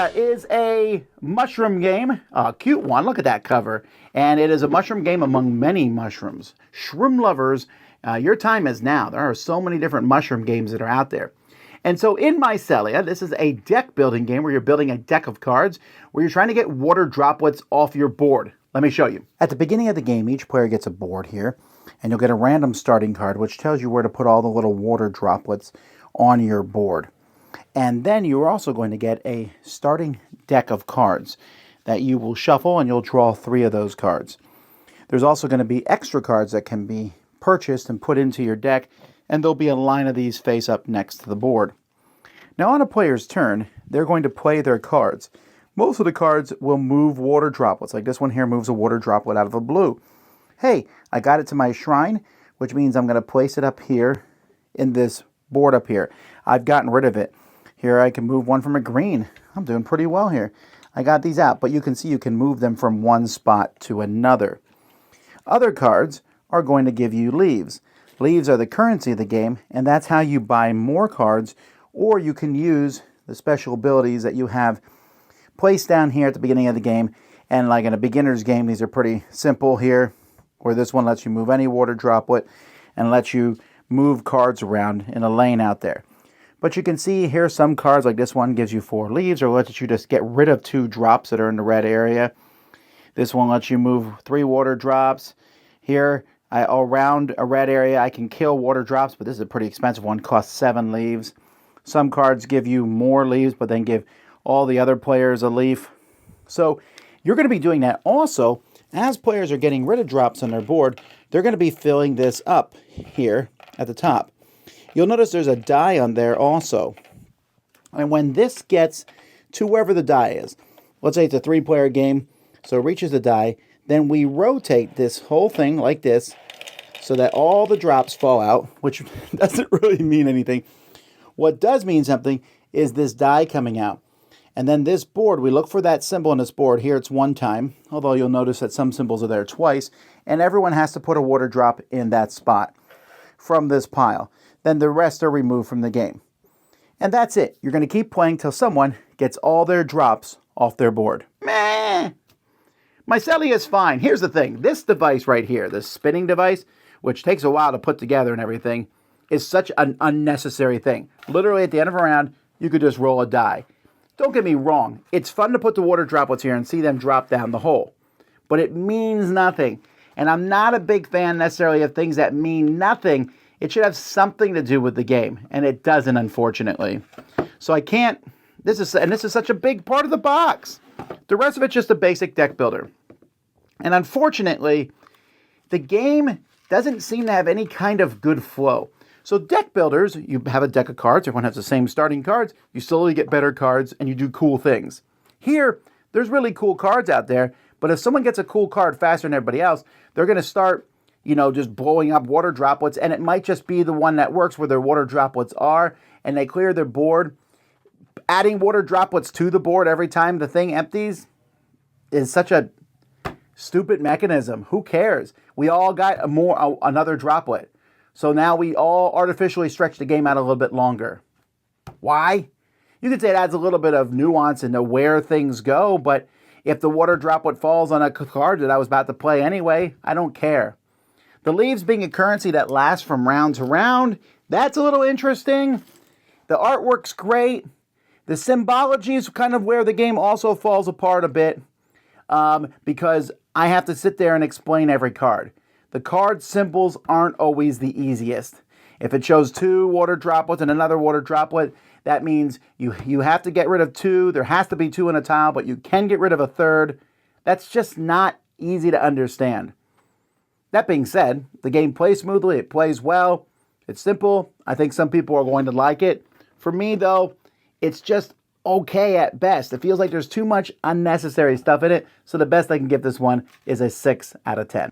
Mycelia is a mushroom game, a cute one. Look at that cover. And it is a mushroom game among many mushrooms. Shroom lovers, your time is now. There are so many different mushroom games that are out there. And so in Mycelia, this is a deck building game where you're building a deck of cards where you're trying to get water droplets off your board. Let me show you. At the beginning of the game, each player gets a board here, and you'll get a random starting card which tells you where to put all the little water droplets on your board. And then you're also going to get a starting deck of cards that you will shuffle, and you'll draw 3 of those cards. There's also going to be extra cards that can be purchased and put into your deck, and there'll be a line of these face up next to the board. Now on a player's turn, they're going to play their cards. Most of the cards will move water droplets, like this one here moves a water droplet out of the blue. Hey, I got it to my shrine, which means I'm going to place it up here in this board up here. I've gotten rid of it. Here I can move one from a green. I'm doing pretty well here. I got these out, but you can see you can move them from one spot to another. Other cards are going to give you leaves. Leaves are the currency of the game, and that's how you buy more cards, or you can use the special abilities that you have placed down here at the beginning of the game. And like in a beginner's game, these are pretty simple here, where this one lets you move any water droplet and lets you move cards around in a lane out there. But you can see here some cards, like this one gives you 4 leaves, or lets you just get rid of 2 drops that are in the red area. This one lets you move 3 water drops. Here, around a red area, I can kill water drops, but this is a pretty expensive one, costs 7 leaves. Some cards give you more leaves, but then give all the other players a leaf. So you're going to be doing that. Also, as players are getting rid of drops on their board, they're going to be filling this up here at the top. You'll notice there's a die on there also. And when this gets to wherever the die is, let's say it's a 3-player game, so it reaches the die, then we rotate this whole thing like this so that all the drops fall out, which doesn't really mean anything. What does mean something is this die coming out. And then this board, we look for that symbol on this board. Here it's 1 time, although you'll notice that some symbols are there twice, and everyone has to put a water drop in that spot from this pile. Then the rest are removed from the game. And that's it. You're going to keep playing till someone gets all their drops off their board. Meh! Mycelia is fine. Here's the thing. This device right here, this spinning device, which takes a while to put together and everything, is such an unnecessary thing. Literally at the end of a round, you could just roll a die. Don't get me wrong. It's fun to put the water droplets here and see them drop down the hole. But it means nothing. And I'm not a big fan necessarily of things that mean nothing. It should have something to do with the game. And it doesn't, unfortunately. So I can't... This is such a big part of the box. The rest of it's just a basic deck builder. And unfortunately, the game doesn't seem to have any kind of good flow. So deck builders, you have a deck of cards, everyone has the same starting cards, you slowly get better cards, and you do cool things. Here, there's really cool cards out there, but if someone gets a cool card faster than everybody else, they're going to start, just blowing up water droplets, and it might just be the one that works where their water droplets are, and they clear their board. Adding water droplets to the board every time the thing empties is such a stupid mechanism. Who cares? We all got another droplet. So now we all artificially stretch the game out a little bit longer. Why? You could say it adds a little bit of nuance into where things go, but if the water droplet falls on a card that I was about to play anyway, I don't care. The leaves being a currency that lasts from round to round, that's a little interesting. The artwork's great. The symbology is kind of where the game also falls apart a bit because I have to sit there and explain every card. The card symbols aren't always the easiest. If it shows 2 water droplets and another water droplet, that means you have to get rid of 2. There has to be 2 in a tile, but you can get rid of a 3rd. That's just not easy to understand. That being said, the game plays smoothly. It plays well. It's simple. I think some people are going to like it. For me, though, it's just okay at best. It feels like there's too much unnecessary stuff in it, so the best I can give this one is a 6 out of 10.